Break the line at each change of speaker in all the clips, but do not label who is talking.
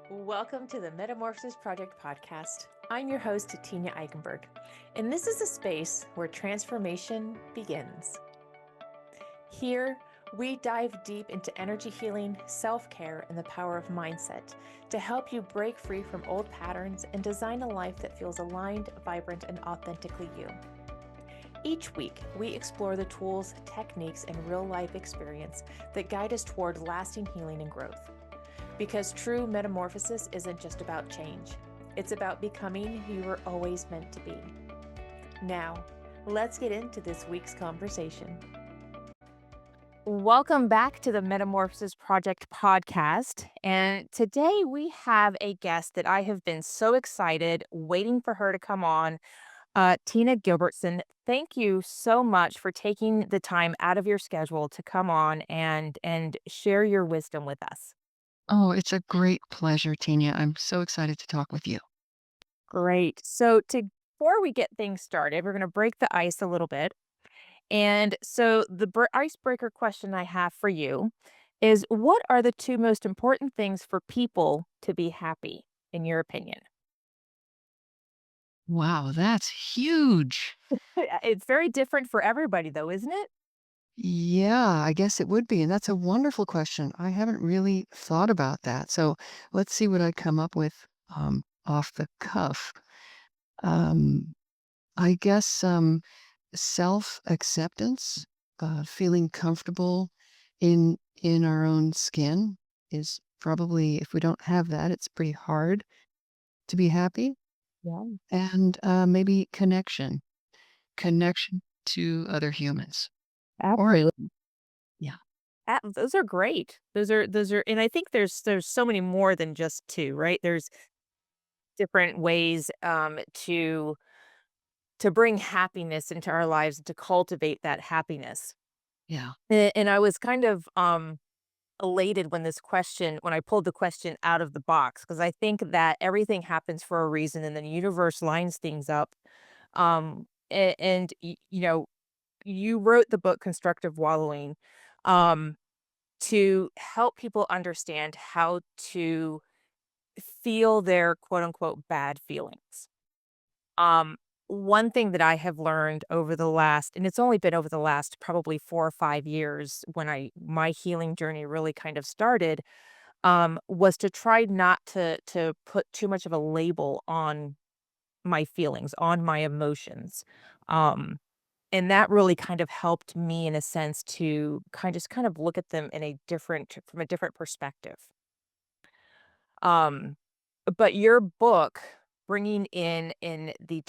Welcome to the Metamorphosis Project Podcast. I'm your host, Tina Gilbertson, and this is a space where transformation begins. Here, we dive deep into energy healing, self-care, and the power of mindset to help you break free from old patterns and design a life that feels aligned, vibrant, and authentically you. Each week, we explore the tools, techniques, and real-life experience that guide us toward lasting healing and growth. Because true metamorphosis isn't just about change. It's about becoming who you were always meant to be. Now, let's get into this week's conversation. Welcome back to the Metamorphosis Project Podcast. And today we have a guest that I have been so excited waiting for her to come on, Tina Gilbertson. Thank you so much for taking the time out of your schedule to come on and share your wisdom with us.
Oh, it's a great pleasure, Tanya. I'm so excited to talk with you.
Great. Before we get things started, we're going to break the ice a little bit. And so the icebreaker question I have for you is, what are the two most important things for people to be happy, in your opinion?
Wow, that's huge.
It's very different for everybody, though, isn't it?
Yeah, I guess it would be. And that's a wonderful question. I haven't really thought about that. So let's see what I come up with off the cuff. Um, I guess self-acceptance, feeling comfortable in our own skin is probably, if we don't have that, it's pretty hard to be happy.
Yeah.
And maybe connection to other humans. Or
Absolutely.
yeah,
Those are great. Those are, and I think there's so many more than just two, right? There's different ways to bring happiness into our lives, to cultivate that happiness.
yeah,
And I was kind of elated when I pulled the question out of the box, because I think that everything happens for a reason, and the universe lines things up. You wrote the book Constructive Wallowing, um, to help people understand how to feel their quote unquote bad feelings. Um, One thing that I have learned over the last, and it's only been over the last probably 4 or 5 years when my healing journey really kind of started, was to try not to put too much of a label on my feelings, on my emotions. Um, and that really kind of helped me in a sense to kind of look at them in a different from a different perspective. Um, but your book, bringing in the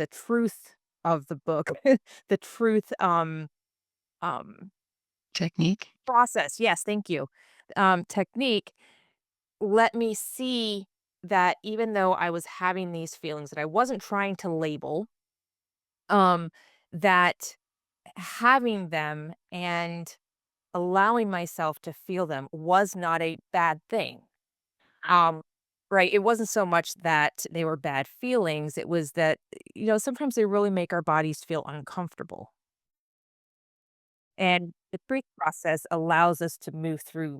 truth of the book, the truth, um,
technique.
process, yes, thank you, technique, let me see that even though I was having these feelings that I wasn't trying to label, um, that having them and allowing myself to feel them was not a bad thing. Um, right. It wasn't so much that they were bad feelings. It was that, sometimes they really make our bodies feel uncomfortable. And the grief process allows us to move through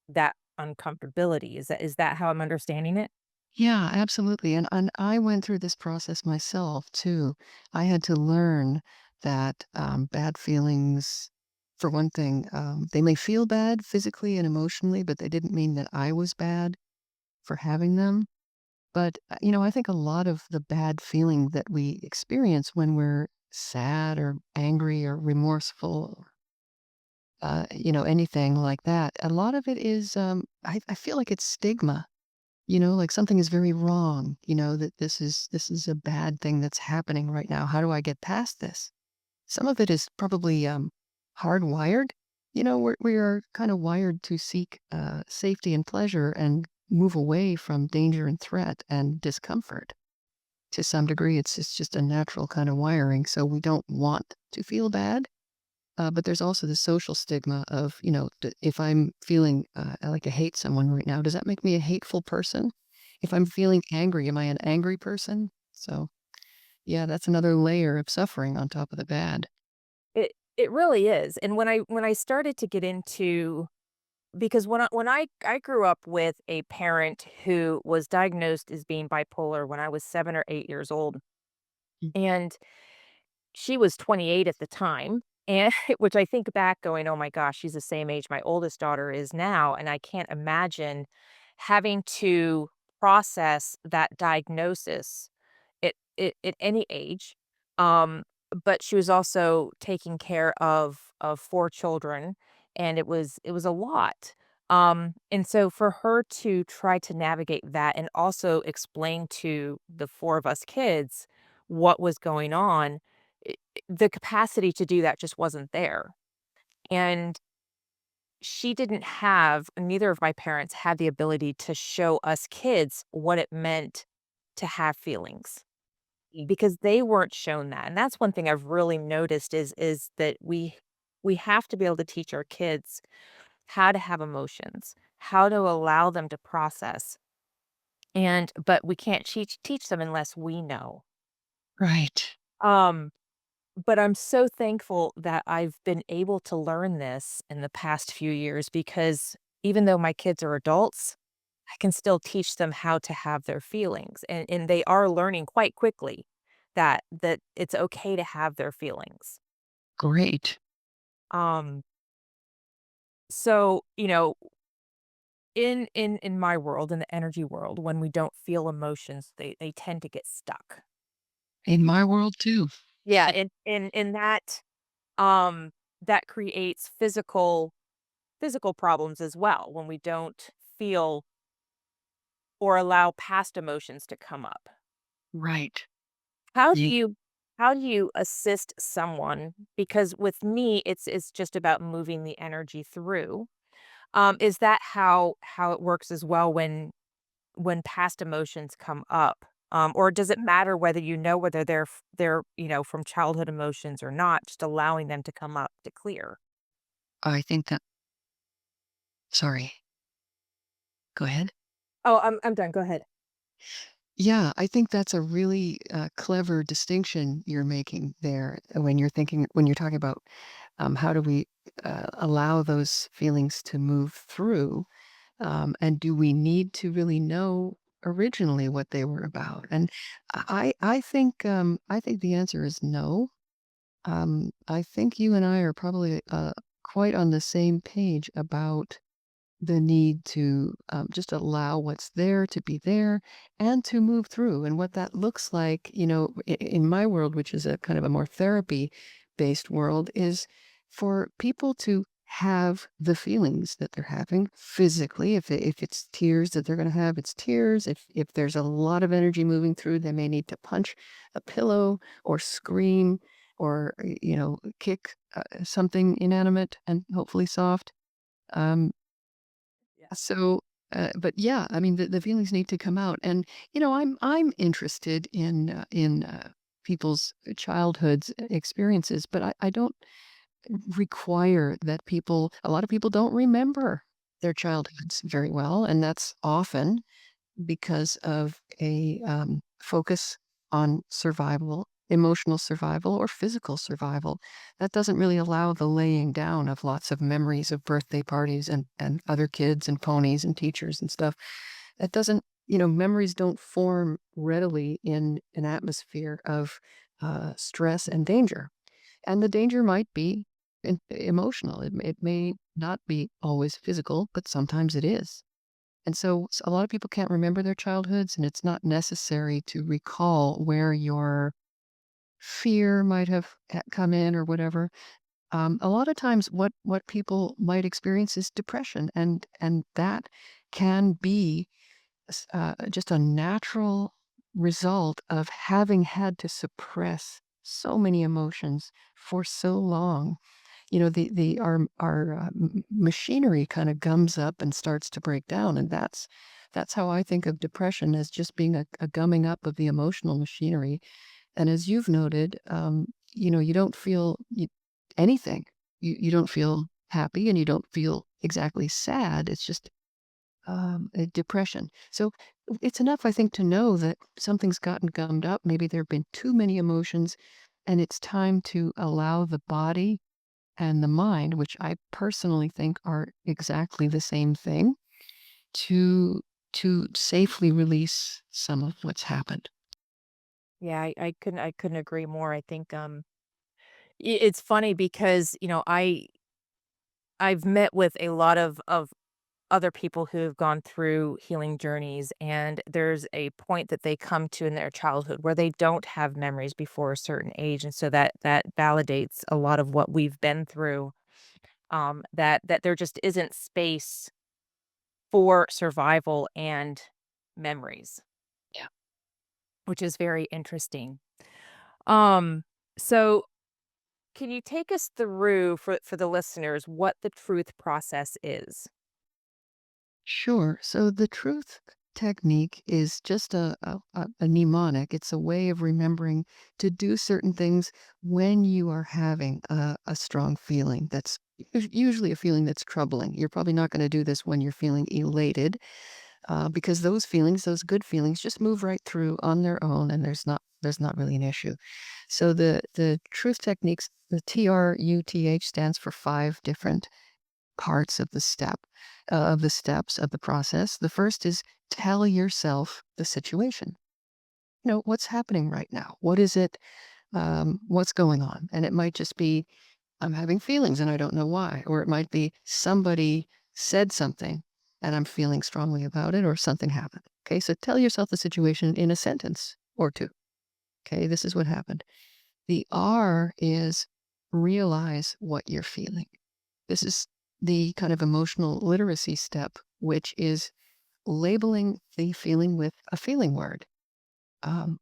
that uncomfortability. Is that how I'm understanding it?
Yeah, absolutely. And I went through this process myself too. I had to learn that bad feelings, for one thing, they may feel bad physically and emotionally, but they didn't mean that I was bad for having them. But I think a lot of the bad feeling that we experience when we're sad or angry or remorseful, anything like that. A lot of it is, I feel like it's stigma, like something is very wrong, that this is a bad thing that's happening right now. How do I get past this? Some of it is probably hardwired. We are kind of wired to seek safety and pleasure and move away from danger and threat and discomfort. To some degree, it's just a natural kind of wiring. So we don't want to feel bad. But there's also the social stigma of, if I'm feeling like I hate someone right now, does that make me a hateful person? If I'm feeling angry, am I an angry person? So, yeah, that's another layer of suffering on top of the bad.
It really is. And when I started to get into
because when I grew up with a parent who was diagnosed as being bipolar when I was 7 or 8 years old,
Mm.
and she was 28 at the time, and which I think back going, "Oh my gosh, she's the same age my oldest daughter is now," and I can't imagine having to process that diagnosis at any age. Um, but she was also taking care of 4 children, and it was a lot. And so for her to try to navigate that and also explain to the 4 of us kids what was going on, the capacity to do that just wasn't there. And she didn't have neither of my parents had the ability to show us kids what it meant to have feelings
Mm.
because they weren't shown that. And that's one thing I've really noticed is that we have to be able to teach our kids how to have emotions, how to allow them to process. And but we can't teach them unless we know.
Right.
Um But I'm so thankful that I've been able to learn this in the past few years because even though my kids are adults, I can still teach them how to have their feelings, and they are learning quite quickly that it's okay to have their feelings.
Great.
Um, so, in my world, in the energy world, when we don't feel emotions, they tend to get stuck.
In my world too.
Yeah, and um, that creates physical problems as well when we don't feel or allow past emotions to come up.
Right.
How do
Ye
you how do you assist someone? Because with me, it's just about moving the energy through. Is that how it works as well when past emotions come up? Or does it matter whether you know whether they're from childhood emotions or not, just allowing them to come up to clear?
I think that sorry, go ahead.
Oh, I'm done. Go ahead.
Yeah, I think that's a really, clever distinction you're making there, when you're talking about, how do we, allow those feelings to move through, and do we need to really know originally what they were about? And I think the answer is no. I think you and I are probably, quite on the same page about the need to just allow what's there to be there and to move through. And what that looks like, in my world, which is a kind of a more therapy based world, is for people to have the feelings that they're having physically. If it's tears that they're going to have, it's tears. If there's a lot of energy moving through, they may need to punch a pillow or scream or kick something inanimate and hopefully soft. Um,
Yeah.
but yeah, I mean, the feelings need to come out, and I'm interested in people's childhoods experiences, but I don't require that people. A lot of people don't remember their childhoods very well, and that's often because of a focus on survival, emotional survival, or physical survival. That doesn't really allow the laying down of lots of memories of birthday parties and other kids and ponies and teachers and stuff. That doesn't, memories don't form readily in an atmosphere of stress and danger. And the danger might be emotional. It may not be always physical, but sometimes it is. And so a lot of people can't remember their childhoods, and it's not necessary to recall where your fear might have come in or whatever. A lot of times, what people might experience is depression, and that can be just a natural result of having had to suppress so many emotions for so long. The our machinery kind of gums up and starts to break down, and that's how I think of depression, as just being a gumming up of the emotional machinery. And as you've noted, you don't feel anything. You don't feel happy, and you don't feel exactly sad. It's just a depression. So it's enough, I think, to know that something's gotten gummed up. Maybe there have been too many emotions, and it's time to allow the body and the mind, which I personally think are exactly the same thing, to safely release some of what's happened.
Yeah, I couldn't agree more. I think it's funny because, I've met with a lot of other people who have gone through healing journeys, and there's a point that they come to in their childhood where they don't have memories before a certain age, and so that validates a lot of what we've been through. That there just isn't space for survival and memories,
Yeah.
which is very interesting. Um, so can you take us through for the listeners what the truth process is?
Sure. So the truth technique is just a mnemonic. It's a way of remembering to do certain things when you are having a strong feeling that's usually a feeling that's troubling. You're probably not going to do this when you're feeling elated, because those feelings, those good feelings, just move right through on their own, and there's not really an issue. So the truth techniques, the TRUTH stands for 5 different parts of the steps of the process. The first is tell yourself the situation. What's happening right now? What is it? What's going on? And it might just be, I'm having feelings and I don't know why. Or it might be somebody said something and I'm feeling strongly about it, or something happened. Okay, so tell yourself the situation in a sentence or two. Okay, this is what happened. The R is realize what you're feeling. This is the kind of emotional literacy step, which is labeling the feeling with a feeling word. Um,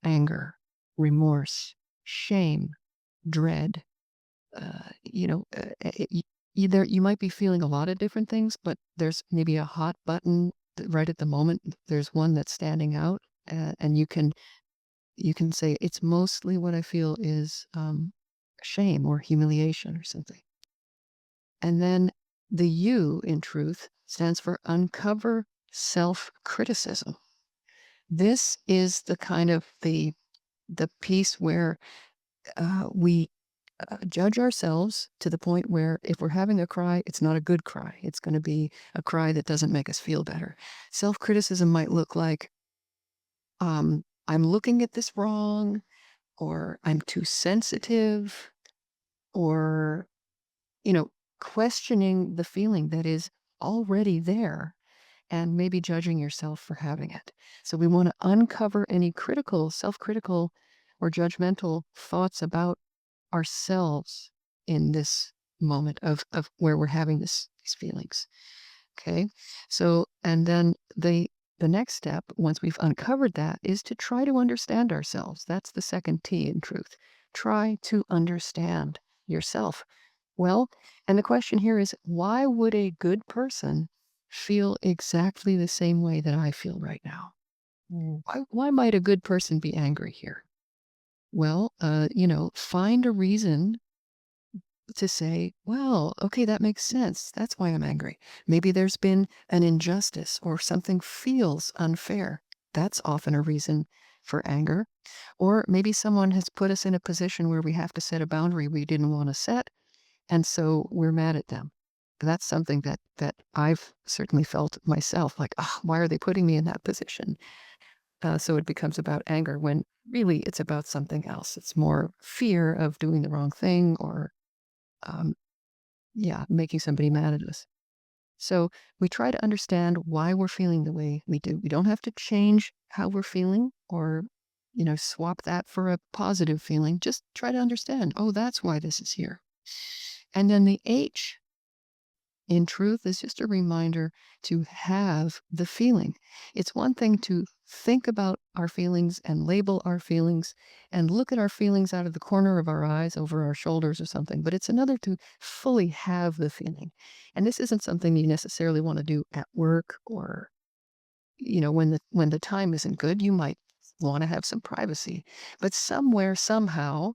anger, remorse, shame, dread. Either you might be feeling a lot of different things, but there's maybe a hot button right at the moment. There's one that's standing out, and you can say it's mostly what I feel is shame or humiliation or something. And then the U in truth stands for uncover self-criticism. This is the kind of the piece where we judge ourselves to the point where if we're having a cry, it's not a good cry. It's going to be a cry that doesn't make us feel better. Self-criticism might look like, I'm looking at this wrong, or I'm too sensitive, or you know, questioning the feeling that is already there and maybe judging yourself for having it. So we want to uncover any critical, self-critical, or judgmental thoughts about ourselves in this moment of where we're having these feelings. Okay. So, and then the next step, once we've uncovered that, is to try to understand ourselves. That's the second T in truth. Try to understand yourself. Well, and the question here is, why would a good person feel exactly the same way that I feel right now?
Mm.
Why might a good person be angry here? Well, find a reason to say, well, okay, that makes sense. That's why I'm angry. Maybe there's been an injustice or something feels unfair. That's often a reason for anger. Or maybe someone has put us in a position where we have to set a boundary we didn't want to set, and so we're mad at them. That's something that I've certainly felt myself, like, oh, why are they putting me in that position? So it becomes about anger when really it's about something else. It's more fear of doing the wrong thing, or um, yeah, making somebody mad at us. So we try to understand why we're feeling the way we do. We don't have to change how we're feeling, or, swap that for a positive feeling. Just try to understand, oh, that's why this is here. And then the H in truth is just a reminder to have the feeling. It's one thing to think about our feelings and label our feelings and look at our feelings out of the corner of our eyes, over our shoulders or something, but it's another to fully have the feeling. And this isn't something you necessarily want to do at work, or, when the time isn't good. You might want to have some privacy, but somewhere, somehow,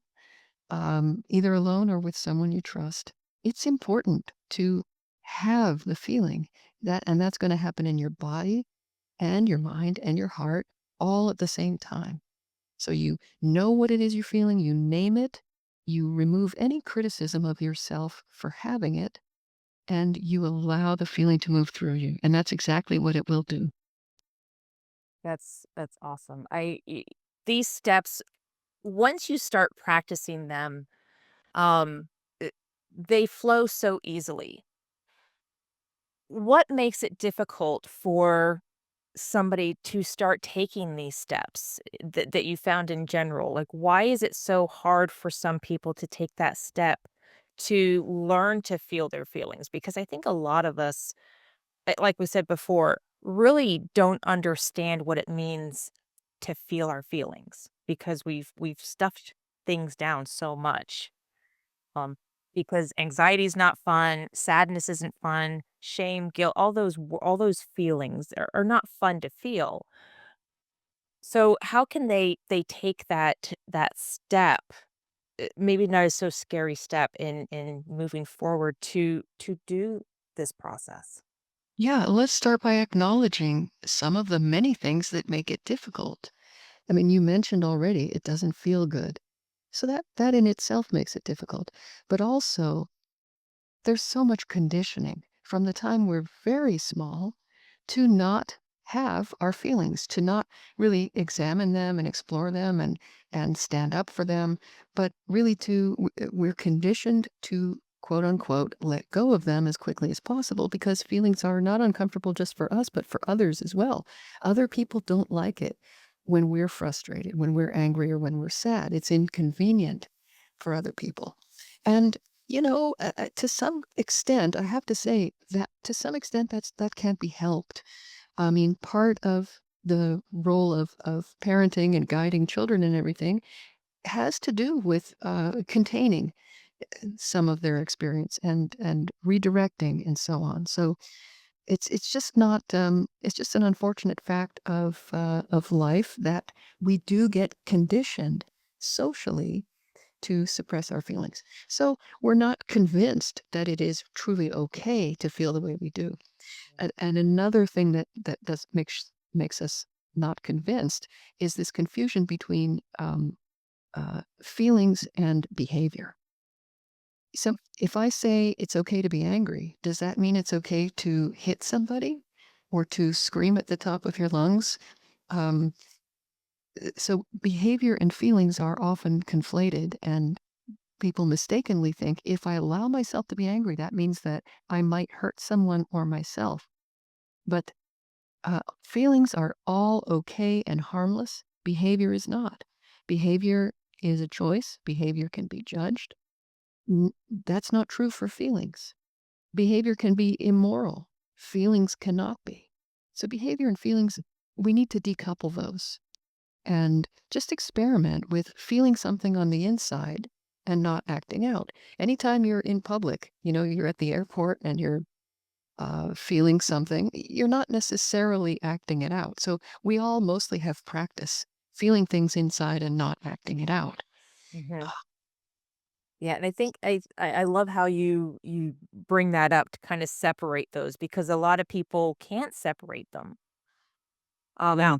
either alone or with someone you trust, it's important to have the feeling and that's going to happen in your body and your mind and your heart all at the same time. So you know what it is you're feeling, you name it, You remove any criticism of yourself for having it, and you allow the feeling to move through you. And that's exactly what it will do.
That's awesome. These steps, once you start practicing them, um, eh, they flow so easily. What makes it difficult for somebody to start taking these steps that you found in general? Like, why is it so hard for some people to take that step to learn to feel their feelings? Because I think a lot of us, like we said before, really don't understand what it means to feel our feelings because we've stuffed things down so much. Um, because anxiety is not fun, sadness isn't fun, shame, guilt, all those feelings are not fun to feel. So how can they take that step, maybe not a so scary step in moving forward to do this process?
Yeah, let's start by acknowledging some of the many things that make it difficult. I mean, you mentioned already it doesn't feel good. So that in itself makes it difficult. But also, there's so much conditioning from the time we're very small to not have our feelings, to not really examine them and explore them and stand up for them, but really we're conditioned to quote unquote let go of them as quickly as possible because feelings are not uncomfortable just for us, but for others as well. Other people don't like it when we're frustrated, when we're angry, or when we're sad. It's inconvenient for other people. And to some extent, I have to say that to some extent that can't be helped. I mean, part of the role of parenting and guiding children and everything has to do with containing some of their experience and redirecting and so on. So it's just not it's just an unfortunate fact of life that we do get conditioned socially to suppress our feelings. So we're not convinced that it is truly okay to feel the way we do. And another thing that does makes us not convinced is this confusion between feelings and behavior. So if I say it's okay to be angry, does that mean it's okay to hit somebody or to scream at the top of your lungs? Um, so behavior and feelings are often conflated, and people mistakenly think if I allow myself to be angry, that means that I might hurt someone or myself. But feelings are all okay and harmless. Behavior is not. Behavior is a choice. Behavior can be judged. That's not true for feelings. Behavior can be immoral. Feelings cannot be. So behavior and feelings, we need to decouple those and just experiment with feeling something on the inside and not acting out. Anytime you're in public, you're at the airport and you're feeling something, you're not necessarily acting it out. So we all mostly have practice feeling things inside and not acting it out.
Mhm. Yeah, and I think I love how you bring that up to kind of separate those because a lot of people can't separate them.
Yeah.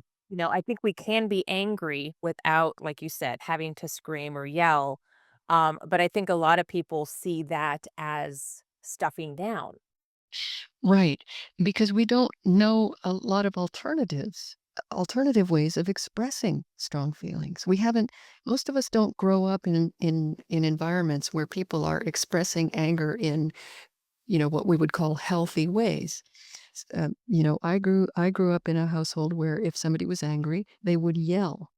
I think we can be angry without, like you said, having to scream or yell. But I think a lot of people see that as stuffing down.
Right. Because we don't know a lot of alternative ways of expressing strong feelings. We haven't, most of us don't grow up in environments where people are expressing anger in, what we would call healthy ways. I grew up in a household where if somebody was angry, they would yell.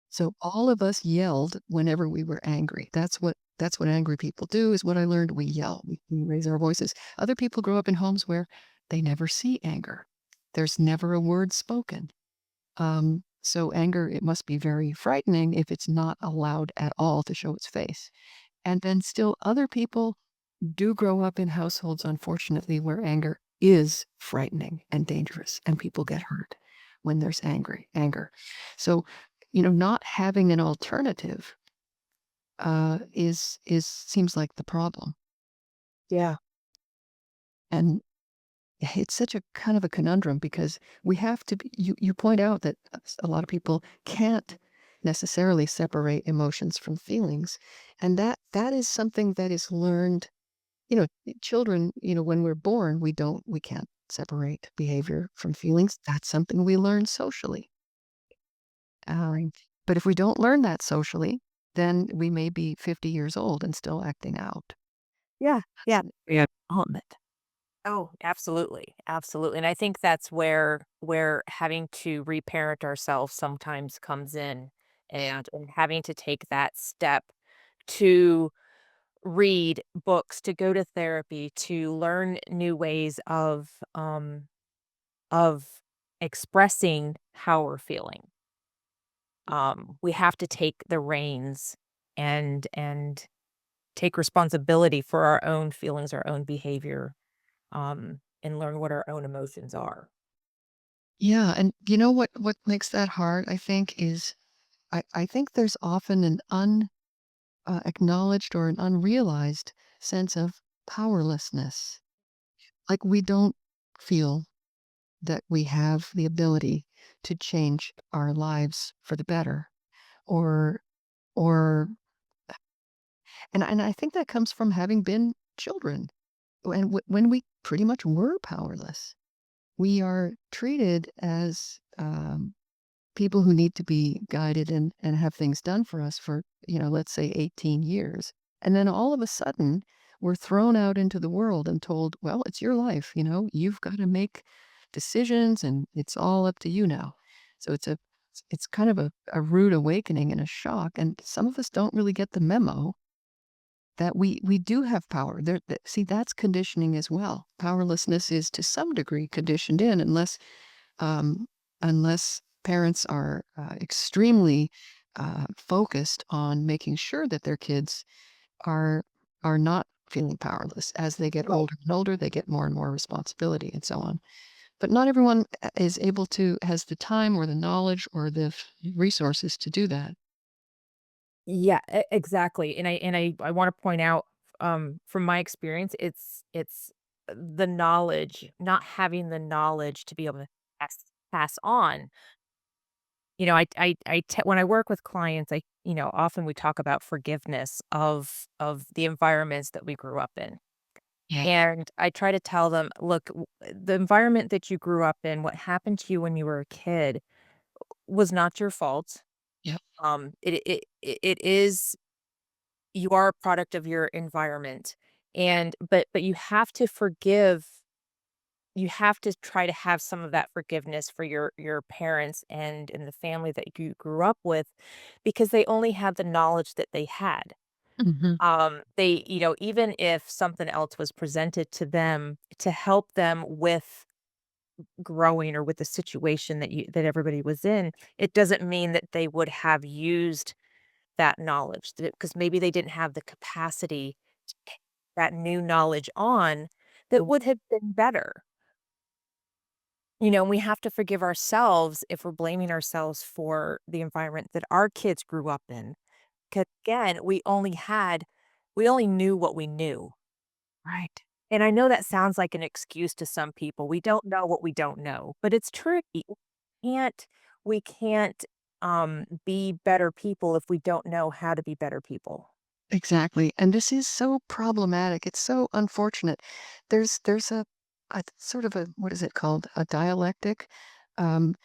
So all of us yelled whenever we were angry. That's what angry people do, is what I learned. We yell. We raise our voices. Other people grow up in homes where they never see anger. There's never a word spoken. So anger, it must be very frightening if it's not allowed at all to show its face. And then still other people do grow up in households, unfortunately, where anger is frightening and dangerous, and people get hurt when there's anger. So, not having an alternative is seems like the problem.
Yeah.
And it's such a kind of a conundrum because we have to be, you point out that a lot of people can't necessarily separate emotions from feelings. And that is something that is learned, children, when we're born, we can't separate behavior from feelings. That's something we learn socially. Um, but if we don't learn that socially, then we may be 50 years old and still acting out.
Yeah, yeah.
Yeah. Development.
Oh, absolutely, absolutely, and I think that's where having to reparent ourselves sometimes comes in, and having to take that step to read books, to go to therapy, to learn new ways of expressing how we're feeling. We have to take the reins and take responsibility for our own feelings, our own behavior, and learn what our own emotions are.
Yeah, and you know what makes that hard, I think, is I think there's often an acknowledged or an unrealized sense of powerlessness. Like we don't feel that we have the ability to change our lives for the better, or or and I think that comes from having been children, and when we pretty much were powerless. We are treated as people who need to be guided and have things done for us for, let's say 18 years. And then all of a sudden, we're thrown out into the world and told, well, it's your life, you've got to make decisions and it's all up to you now. So it's kind of a rude awakening and a shock. And some of us don't really get the memo that we do have power. See, that's conditioning as well. Powerlessness is to some degree conditioned in, um, unless parents are extremely focused on making sure that their kids are are not feeling powerless. As they get older and older, they get more and more responsibility and so on. But not everyone is able to has the time or the knowledge or the resources to do that.
Yeah, exactly. And I want to point out, from my experience, it's the knowledge, not having the knowledge to be able to pass on. When I work with clients, often we talk about forgiveness of the environments that we grew up in.
Yeah.
And I try to tell them, look, the environment that you grew up in, what happened to you when you were a kid was not your fault.
Yep.
It is, you are a product of your environment, but you have to forgive. You have to try to have some of that forgiveness for your parents and the family that you grew up with, because they only had the knowledge that they had.
Hmm.
Even if something else was presented to them to help them with growing or with the situation that everybody was in, it doesn't mean that they would have used that knowledge, because maybe they didn't have the capacity to take that new knowledge on that would have been better. And we have to forgive ourselves if we're blaming ourselves for the environment that our kids grew up in. 'Cause again, we only knew what we knew.
Right.
And I know that sounds like an excuse to some people. We don't know what we don't know, but it's true. Can't we can't be better people if we don't know how to be better people.
Exactly, and this is so problematic, it's so unfortunate. There's a sort of a what is it called? A dialectic, um,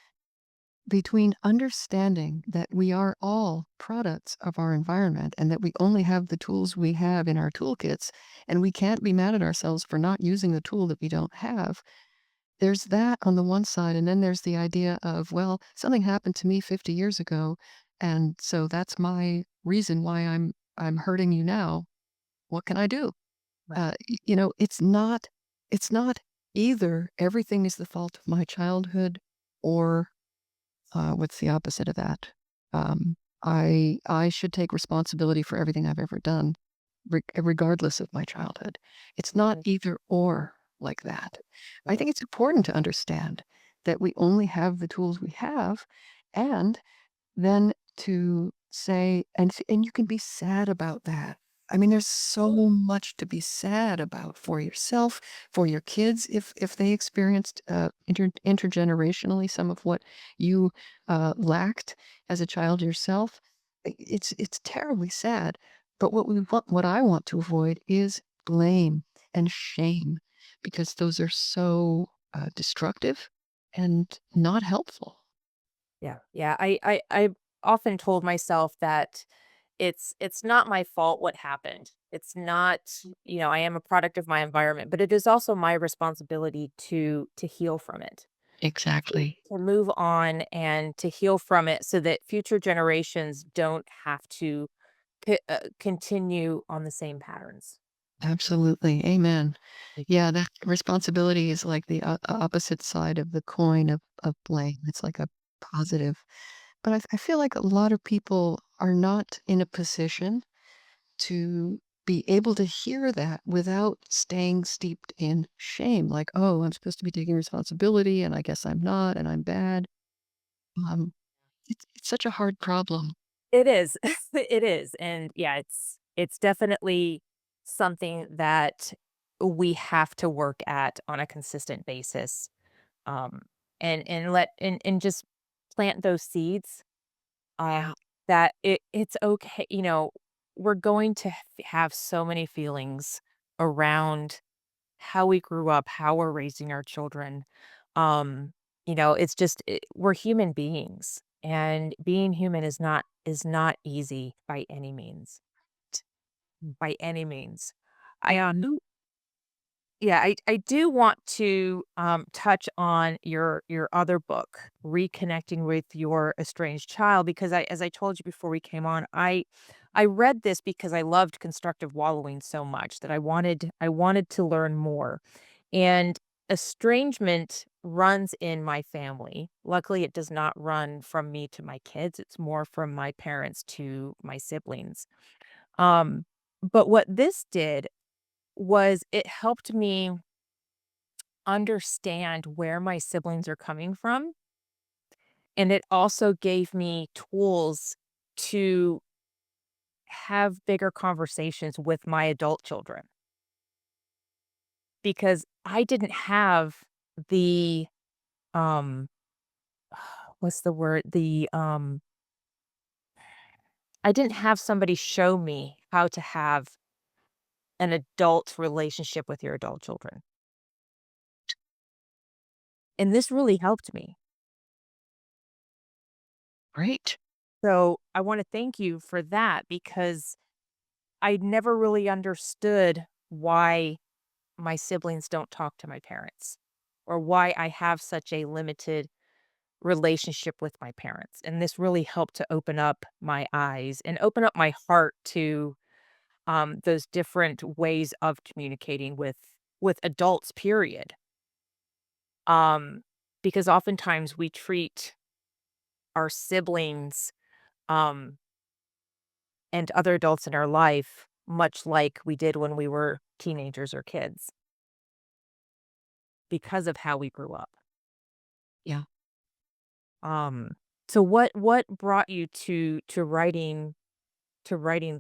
between understanding that we are all products of our environment and that we only have the tools we have in our toolkits, and we can't be mad at ourselves for not using the tool that we don't have. There's that on the one side, and then there's the idea of, well, something happened to me 50 years ago, and so that's my reason why I'm hurting you now. What can I do?
Right.
It's not either everything is the fault of my childhood or what's the opposite of that? I should take responsibility for everything I've ever done, regardless of my childhood. It's not
Mhm.
either or like that. I think it's important to understand that we only have the tools we have, and then to say, and you can be sad about that. I mean, there's so much to be sad about for yourself, for your kids, if they experienced intergenerationally some of what you lacked as a child yourself. It's terribly sad. But what I want to avoid is blame and shame, because those are so destructive and not helpful.
Yeah, yeah. I often told myself that it's not my fault what happened. It's not, I am a product of my environment, but it is also my responsibility to heal from it,
Exactly.
to move on and to heal from it so that future generations don't have to continue on the same patterns.
Absolutely. Amen. Yeah, that responsibility is like the opposite side of the coin of blame. It's like a positive. But I feel like a lot of people are not in a position to be able to hear that without staying steeped in shame. Like, oh, I'm supposed to be taking responsibility, and I guess I'm not, and I'm bad. Um, it's such a hard problem.
It is. It is. And yeah, it's definitely something that we have to work at on a consistent basis. Um and just plant those seeds uh that it's okay, we're going to have so many feelings around how we grew up, how we're raising our children. Um, it's just we're human beings, and being human is not easy by any means. By any means. I yeah, I do want to touch on your other book, Reconnecting with Your Estranged Child, because as I told you before we came on, I read this because I loved constructive wallowing so much that I wanted to learn more. And estrangement runs in my family. Luckily, it does not run from me to my kids. It's more from my parents to my siblings. Um, but what this did was it helped me understand where my siblings are coming from, and it also gave me tools to have bigger conversations with my adult children, because I didn't have the, um, what's the word? I didn't have somebody show me how to have an adult relationship with your adult children, and this really helped me.
Great.
So, I wanna thank you for that, because I never really understood why my siblings don't talk to my parents, or why I have such a limited relationship with my parents. And this really helped to open up my eyes and open up my heart to those different ways of communicating with adults, period. Um, because oftentimes we treat our siblings um, and other adults in our life much like we did when we were teenagers or kids, because of how we grew up.
Yeah.
Um, so what brought you to writing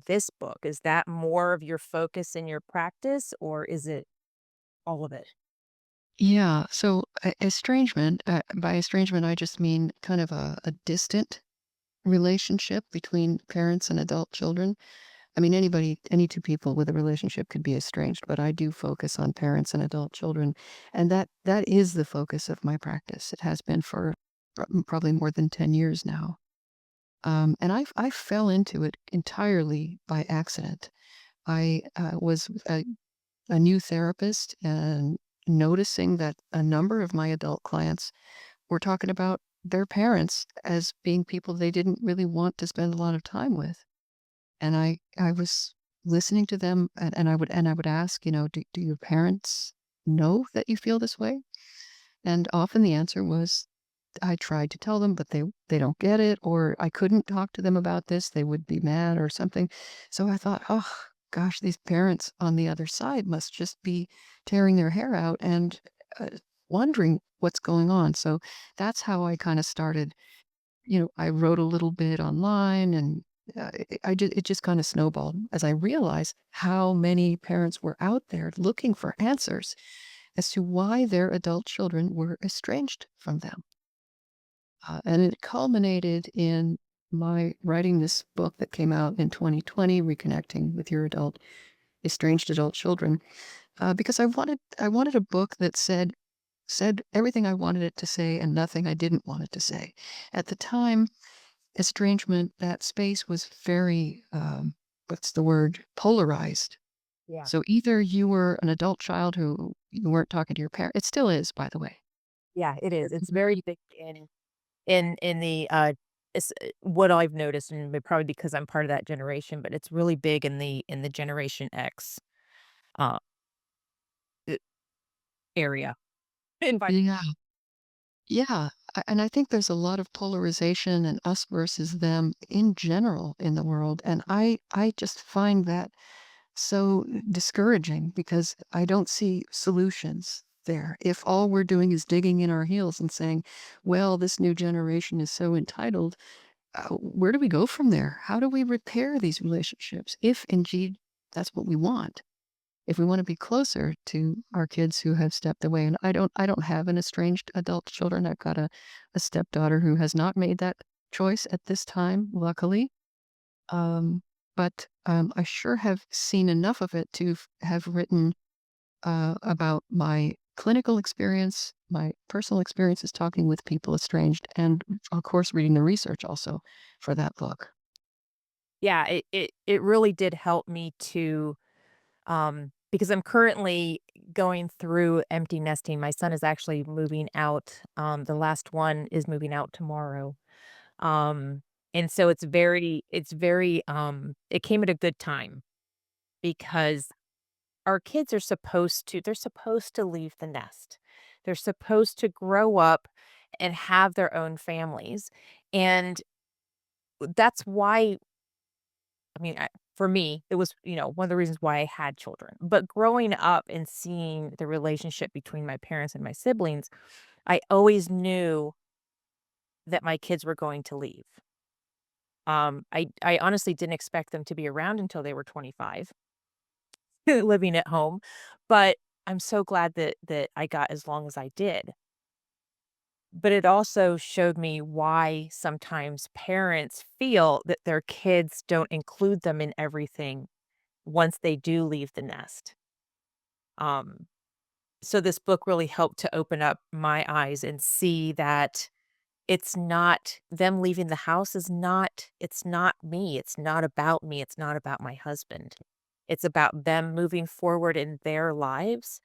this book? Is that more of your focus in your practice, or is it all of it?
Yeah. So estrangement, by estrangement, I just mean kind of a distant relationship between parents and adult children. I mean, any two people with a relationship could be estranged, but I do focus on parents and adult children, and that is the focus of my practice. It has been for probably more than 10 years now. And I fell into it entirely by accident. I was a new therapist and noticing that a number of my adult clients were talking about their parents as being people they didn't really want to spend a lot of time with. And I was listening to them, and I would ask, do your parents know that you feel this way? And often the answer was, I tried to tell them, but they don't get it, or I couldn't talk to them about this, they would be mad or something. So I thought, "Oh, gosh, these parents on the other side must just be tearing their hair out and, wondering what's going on." So that's how I kinda started. I wrote a little bit online and it just kind of snowballed as I realized how many parents were out there looking for answers as to why their adult children were estranged from them. And it culminated in my writing this book that came out in 2020, Reconnecting with Your Estranged Adult Children, because I wanted a book that said everything I wanted it to say and nothing I didn't want it to say. At the time, estrangement, that space was very, what's the word, polarized.
Yeah.
So either you were an adult child who you weren't talking to your parent. It still is, by the way.
Yeah, it is. It's very big in the, what I've noticed, and probably because I'm part of that generation, but it's really big in the Generation X, uh, e area. Invite
Yeah. Yeah, and I think there's a lot of polarization and us versus them in general in the world, and I just find that so discouraging because I don't see solutions there. If all we're doing is digging in our heels and saying, "Well, this new generation is so entitled," where do we go from there? How do we repair these relationships if indeed that's what we want? If we want to be closer to our kids who have stepped away, and I don't have an estranged adult children. I've got a stepdaughter who has not made that choice at this time, luckily. Um, but I sure have seen enough of it to have written about my clinical experience, my personal experiences talking with people estranged, and of course reading the research also for that book.
Yeah, it really did help me to, because I'm currently going through empty nesting. My son is actually moving out, the last one is moving out tomorrow. Um, and so it came at a good time because our kids are they're supposed to leave the nest. They're supposed to grow up and have their own families. And that's why, I mean, for me, it was, one of the reasons why I had children. But growing up and seeing the relationship between my parents and my siblings, I always knew that my kids were going to leave. I honestly didn't expect them to be around until they were 25, living at home, but I'm so glad that I got as long as I did. But it also showed me why sometimes parents feel that their kids don't include them in everything once they do leave the nest. Um, so this book really helped to open up my eyes and see that it's not them leaving the house it's not me. It's not about me. It's not about my husband. It's about them moving forward in their lives.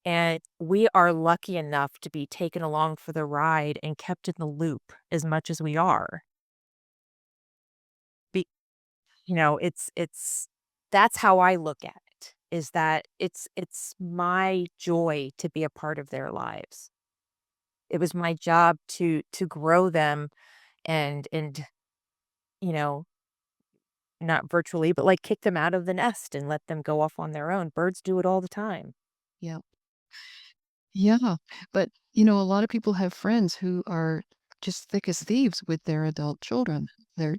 And we are lucky enough to be taken along for the ride and kept in the loop as much as we are. Be, it's that's how I look at it, is that it's my joy to be a part of their lives. It was my job to grow them and you know, not virtually, but, like, kick them out of the nest and let them go off on their own. Birds do it all the time.
Yeah. Yeah, but, a lot of people have friends who are just thick as thieves with their adult children. They're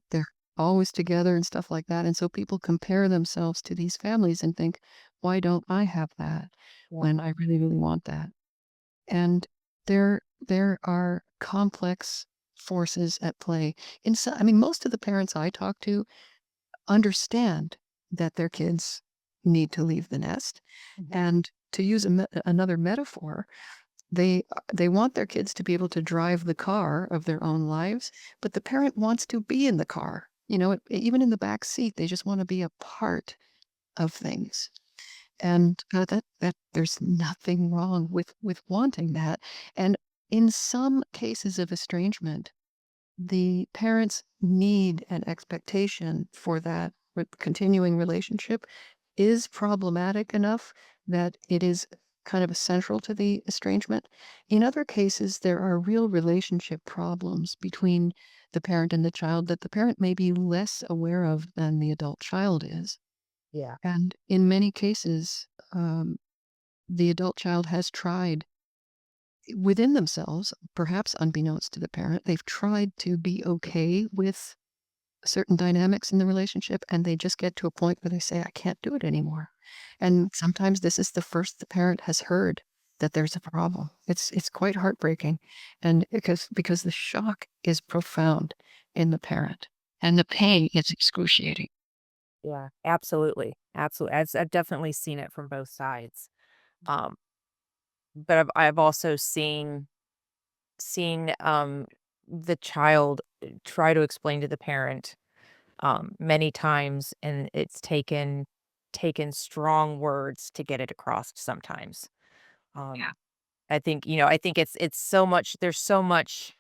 always together and stuff like that, and so people compare themselves to these families and think, "Why don't I have that
Yeah.
when I really, really want that?" And there are complex forces at play. I mean, most of the parents I talk to understand that their kids need to leave the nest,
Mhm.
and to use another metaphor, they want their kids to be able to drive the car of their own lives, but the parent wants to be in the car. Even in the back seat, they just want to be a part of things. And that there's nothing wrong with wanting that. And in some cases of estrangement, the parents' need and expectation for that continuing relationship is problematic enough that it is kind of essential to the estrangement. In other cases, there are real relationship problems between the parent and the child that the parent may be less aware of than the adult child is.
Yeah.
And in many cases, the adult child has tried within themselves, perhaps unbeknownst to the parent, they've tried to be okay with certain dynamics in the relationship, and they just get to a point where they say, I can't do it anymore. And sometimes this is the first the parent has heard that there's a problem. It's quite heartbreaking. And because the shock is profound in the parent and the pain is excruciating.
Yeah, absolutely, absolutely. I've definitely seen it from both sides. Um, but I've also seen the child try to explain to the parent many times, and it's taken strong words to get it across sometimes.
Yeah.
Um, I think it's so much. There's so much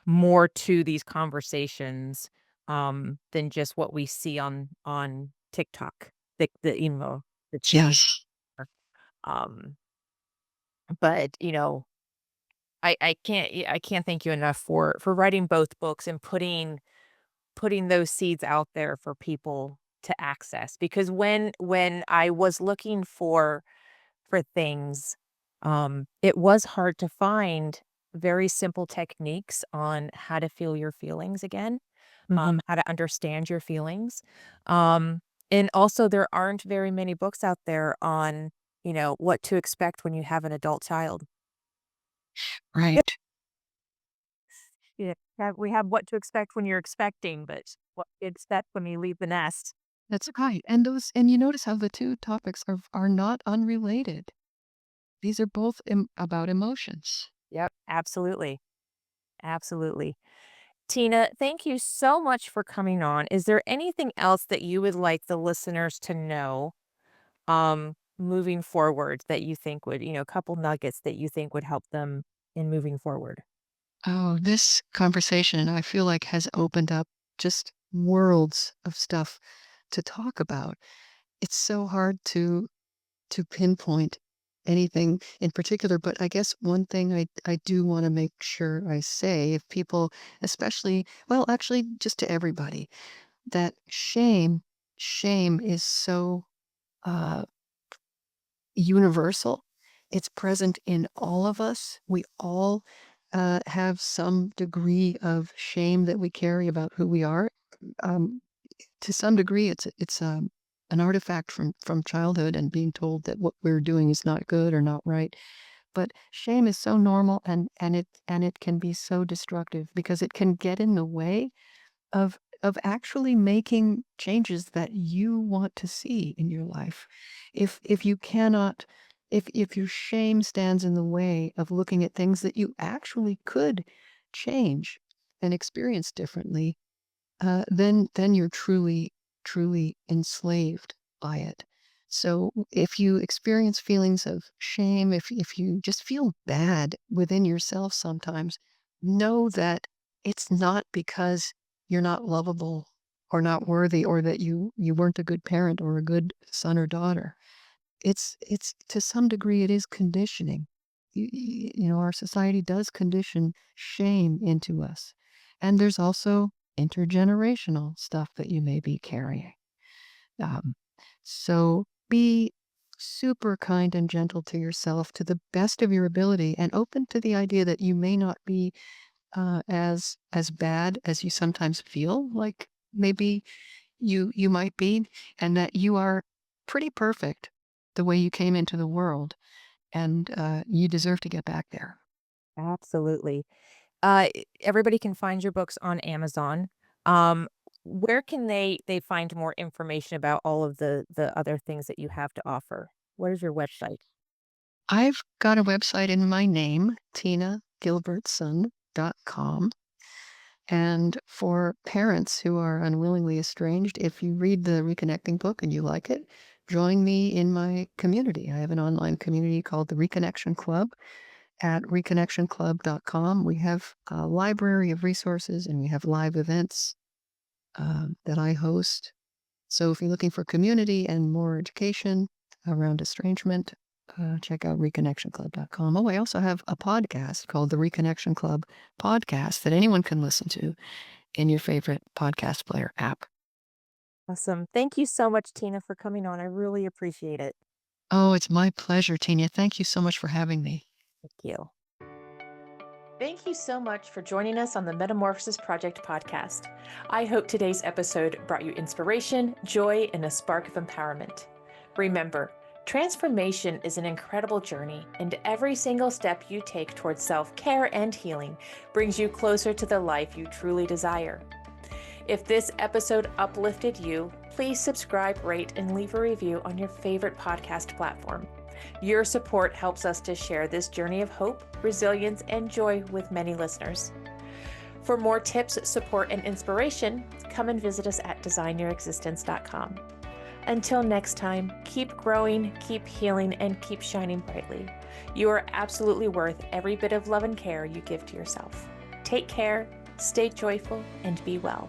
more to these conversations than just what we see on TikTok. The cheese.
Yes.
Um, but I can't thank you enough for writing both books and putting those seeds out there for people to access, because when I was looking for things, it was hard to find very simple techniques on how to feel your feelings again, how to understand your feelings. Um, and also there aren't very many books out there on, what to expect when you have an adult child.
Right.
Yeah, we have what to expect when you're expecting, but what to expect when you leave the nest.
That's right. And you notice how the two topics are not unrelated. These are both about emotions.
Yep, absolutely. Absolutely. Tina, thank you so much for coming on. Is there anything else that you would like the listeners to know moving forward that you think would, a couple nuggets that you think would help them in moving forward?
Oh, this conversation I feel like has opened up just worlds of stuff to talk about. It's so hard to pinpoint anything in particular, but I guess one thing I do want to make sure I say, if people, especially, well, actually, just to everybody, that shame is so uh, universal. It's present in all of us. We all have some degree of shame that we carry about who we are. Um, to some degree, it's an artifact from childhood and being told that what we're doing is not good or not right. But shame is so normal, and it can be so destructive because it can get in the way of actually making changes that you want to see in your life. If you cannot, if your shame stands in the way of looking at things that you actually could change and experience differently, then you're truly enslaved by it. So if you experience feelings of shame, if you just feel bad within yourself sometimes, know that it's not because you're not lovable or not worthy or that you weren't a good parent or a good son or daughter. It's to some degree it is conditioning. Our society does condition shame into us. And there's also intergenerational stuff that you may be carrying. Um, so be super kind and gentle to yourself to the best of your ability and open to the idea that you may not be as bad as you sometimes feel like maybe you might be, and that you are pretty perfect the way you came into the world, and you deserve to get back there.
Absolutely. Everybody can find your books on Amazon. Where can they find more information about all of the other things that you have to offer? What is your website?
I've got a website in my name, tinagilbertson.com. And for parents who are unwillingly estranged, if you read the Reconnecting book and you like it, join me in my community. I have an online community called the Reconnection Club at reconnectionclub.com. We have a library of resources and we have live events that I host. So if you're looking for community and more education around estrangement, check out reconnectionclub.com. Oh, I also have a podcast called the Reconnection Club podcast that anyone can listen to in your favorite podcast player app.
Awesome. Thank you so much, Tina, for coming on. I really appreciate it.
Oh, it's my pleasure, Tina. Thank you so much for having me.
Thank you.
Thank you so much for joining us on the Metamorphosis Project podcast. I hope today's episode brought you inspiration, joy, and a spark of empowerment. Remember, transformation is an incredible journey, and every single step you take towards self-care and healing brings you closer to the life you truly desire. If this episode uplifted you, please subscribe, rate, and leave a review on your favorite podcast platform. Your support helps us to share this journey of hope, resilience, and joy with many listeners. For more tips, support, and inspiration, come and visit us at designyourexistence.com. Until next time, keep growing, keep healing, and keep shining brightly. You are absolutely worth every bit of love and care you give to yourself. Take care, stay joyful, and be well.